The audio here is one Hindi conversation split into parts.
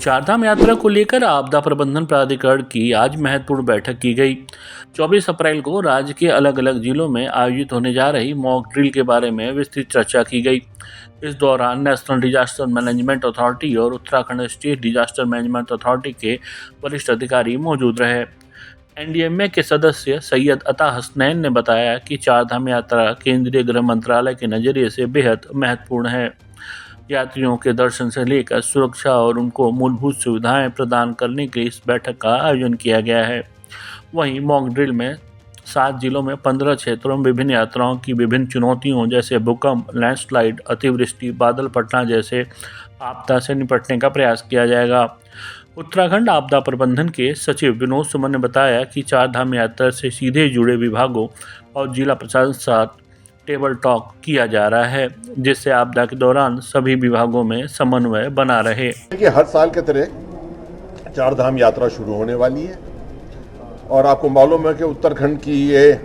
चारधाम यात्रा को लेकर आपदा प्रबंधन प्राधिकरण की आज महत्वपूर्ण बैठक की गई। 24 अप्रैल को राज्य के अलग अलग जिलों में आयोजित होने जा रही मॉक ड्रिल के बारे में विस्तृत चर्चा की गई। इस दौरान नेशनल डिजास्टर मैनेजमेंट अथॉरिटी और Uttarakhand state disaster management authority के वरिष्ठ अधिकारी मौजूद रहे। एनडीएमए के सदस्य सैयद अता हसनैन ने बताया कि चारधाम यात्रा केंद्रीय गृह मंत्रालय के नजरिए से बेहद महत्वपूर्ण है। यात्रियों के दर्शन से लेकर सुरक्षा और उनको मूलभूत सुविधाएं प्रदान करने के लिए इस बैठक का आयोजन किया गया है। वहीं मॉक ड्रिल में 7 जिलों में 15 क्षेत्रों में विभिन्न यात्राओं की विभिन्न चुनौतियों जैसे भूकंप, लैंडस्लाइड, अतिवृष्टि, बादल फटना जैसे आपदा से निपटने का प्रयास किया जाएगा। उत्तराखंड आपदा प्रबंधन के सचिव विनोद सुमन ने बताया कि चारधाम यात्रा से सीधे जुड़े विभागों और जिला प्रशासन के साथ टेबल टॉक किया जा रहा है, जिससे आपदा के दौरान सभी विभागों में समन्वय बना रहे। देखिए, हर साल के तरह चारधाम यात्रा शुरू होने वाली है और आपको मालूम है कि उत्तराखंड की ये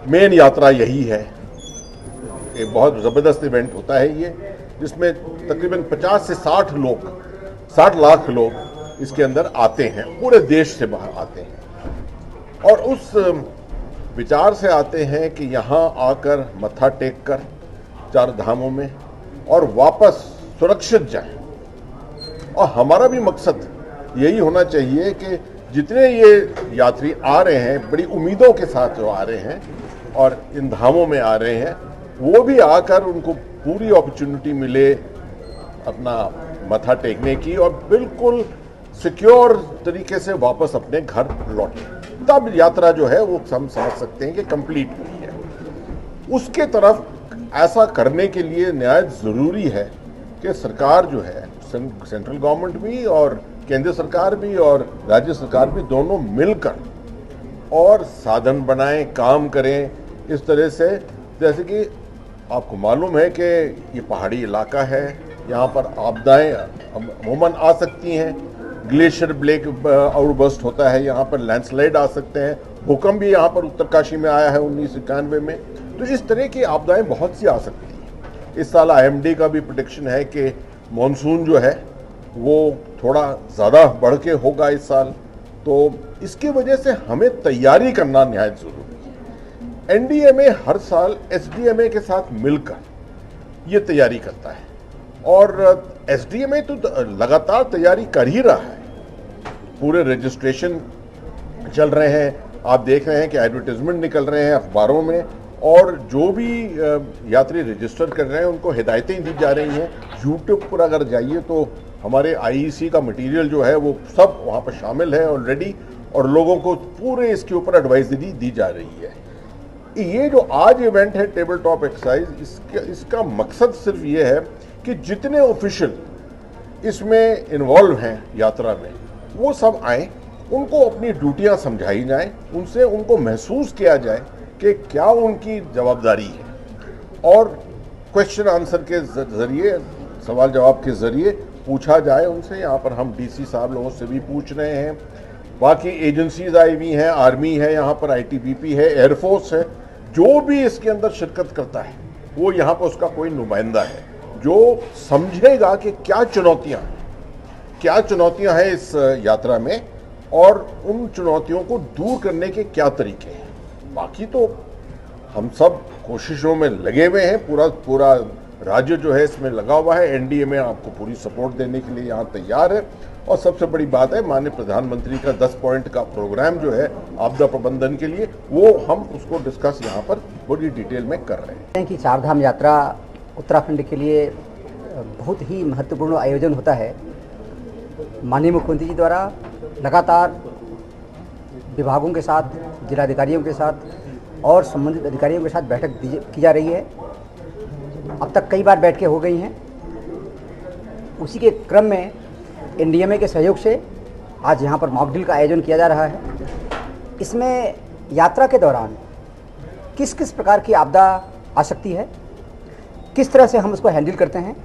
मेन यात्रा यही है। एक बहुत ज़बरदस्त इवेंट होता है ये, जिसमें तकरीबन 50 से 60 लाख लोग इसके अंदर आते हैं, पूरे देश से बाहर आते हैं और उस विचार से आते हैं कि यहाँ आकर मत्था टेक कर चार धामों में और वापस सुरक्षित जाएं। और हमारा भी मकसद यही होना चाहिए कि जितने ये यात्री आ रहे हैं, बड़ी उम्मीदों के साथ जो आ रहे हैं और इन धामों में आ रहे हैं, वो भी आकर उनको पूरी अपॉर्चुनिटी मिले अपना मत्था टेकने की और बिल्कुल सिक्योर तरीके से वापस अपने घर लौटें। तब यात्रा जो है वो हम समझ सकते हैं कि कंप्लीट हुई है। उसके तरफ ऐसा करने के लिए निहायत ज़रूरी है कि सरकार जो है, सेंट्रल गवर्नमेंट भी और केंद्र सरकार भी और राज्य सरकार भी, दोनों मिलकर और साधन बनाएं, काम करें इस तरह से। जैसे कि आपको मालूम है कि ये पहाड़ी इलाका है, यहाँ पर आपदाएं अमूमन आ सकती हैं। ग्लेशियर ब्लेक आउटबर्स्ट होता है, यहाँ पर लैंडस्लाइड आ सकते हैं। भूकंप भी यहाँ पर उत्तरकाशी में आया है 1991 में। तो इस तरह की आपदाएं बहुत सी आ सकती हैं। इस साल आईएमडी का भी प्रेडिक्शन है कि मॉनसून जो है वो थोड़ा ज़्यादा बढ़ के होगा इस साल। तो इसकी वजह से हमें तैयारी करना निहायत ज़रूरी है। एनडीएमए हर साल एसडीएमए के साथ मिलकर ये तैयारी करता है और एसडीएमए तो लगातार तैयारी कर ही रहा है। पूरे रजिस्ट्रेशन चल रहे हैं, आप देख रहे हैं कि एडवर्टाइजमेंट निकल रहे हैं अखबारों में और जो भी यात्री रजिस्टर कर रहे हैं उनको हिदायतें दी जा रही हैं। यूट्यूब पर अगर जाइए तो हमारे आईईसी का मटेरियल जो है वो सब वहाँ पर शामिल है ऑलरेडी और लोगों को पूरे इसके ऊपर एडवाइजरी दी जा रही है। ये जो आज इवेंट है टेबल टॉप एक्सरसाइज, इसका मकसद सिर्फ ये है कि जितने ऑफिशियल इसमें इन्वॉल्व हैं यात्रा में, वो सब आएँ, उनको अपनी ड्यूटियां समझाई जाएं, उनसे उनको महसूस किया जाए कि क्या उनकी जवाबदारी है और क्वेश्चन आंसर के ज़रिए, सवाल जवाब के ज़रिए पूछा जाए उनसे। यहाँ पर हम डीसी साहब लोगों से भी पूछ रहे हैं, बाकी एजेंसीज आई हुई हैं, आर्मी है, यहाँ पर आईटीबीपी है, एयरफोर्स है। जो भी इसके अंदर शिरकत करता है वो यहाँ पर उसका कोई नुमाइंदा है जो समझेगा कि क्या चुनौतियां हैं इस यात्रा में और उन चुनौतियों को दूर करने के क्या तरीके हैं। बाकी तो हम सब कोशिशों में लगे हुए हैं, पूरा राज्य जो है इसमें लगा हुआ है। एनडीएमए आपको पूरी सपोर्ट देने के लिए यहाँ तैयार है और सबसे बड़ी बात है, माननीय प्रधानमंत्री का 10 पॉइंट का प्रोग्राम जो है आपदा प्रबंधन के लिए, वो हम उसको डिस्कस यहाँ पर बड़ी डिटेल में कर रहे हैं। कि चारधाम यात्रा उत्तराखंड के लिए बहुत ही महत्वपूर्ण आयोजन होता है। माननीय मुख्यमंत्री जी द्वारा लगातार विभागों के साथ, जिलाधिकारियों के साथ और संबंधित अधिकारियों के साथ बैठक की जा रही है। अब तक कई बार बैठकें हो गई हैं। उसी के क्रम में एनडीएमए के सहयोग से आज यहाँ पर मॉक ड्रिल का आयोजन किया जा रहा है। इसमें यात्रा के दौरान किस किस प्रकार की आपदा आ सकती है, किस तरह से हम उसको हैंडल करते हैं,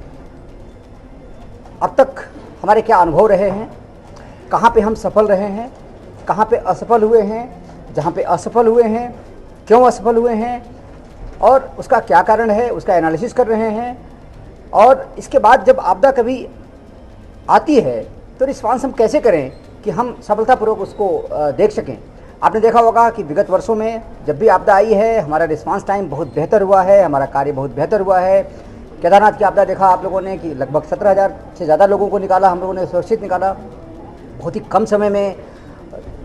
अब तक हमारे क्या अनुभव रहे हैं, कहाँ पे हम सफल रहे हैं, कहाँ पे असफल हुए हैं, जहाँ पे असफल हुए हैं क्यों असफल हुए हैं और उसका क्या कारण है, उसका एनालिसिस कर रहे हैं। और इसके बाद जब आपदा कभी आती है तो रिस्पांस हम कैसे करें कि हम सफलतापूर्वक उसको देख सकें। आपने देखा होगा कि विगत वर्षों में जब भी आपदा आई है हमारा रिस्पांस टाइम बहुत बेहतर हुआ है, हमारा कार्य बहुत बेहतर हुआ है। केदारनाथ की आपदा देखा आप लोगों ने कि लगभग 17,000 से ज़्यादा लोगों को निकाला, हम लोगों ने सुरक्षित निकाला। बहुत ही कम समय में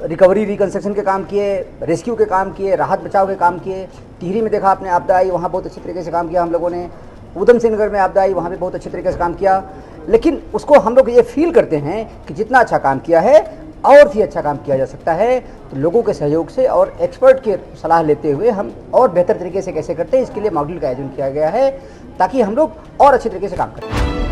रिकवरी रिकंस्ट्रक्शन के काम किए, रेस्क्यू के काम किए, राहत बचाव के काम किए। टिहरी में देखा आपने आपदा आई, वहाँ बहुत अच्छे तरीके से काम किया हम लोगों ने। ऊधम सिंह नगर में आपदा आई, वहाँ भी बहुत अच्छे तरीके से काम किया। लेकिन उसको हम लोग ये फील करते हैं कि जितना अच्छा काम किया है और भी अच्छा काम किया जा सकता है। तो लोगों के सहयोग से और एक्सपर्ट के सलाह लेते हुए हम और बेहतर तरीके से कैसे करते हैं, इसके लिए मॉक ड्रिल का आयोजन किया गया है ताकि हम लोग और अच्छे तरीके से काम करें।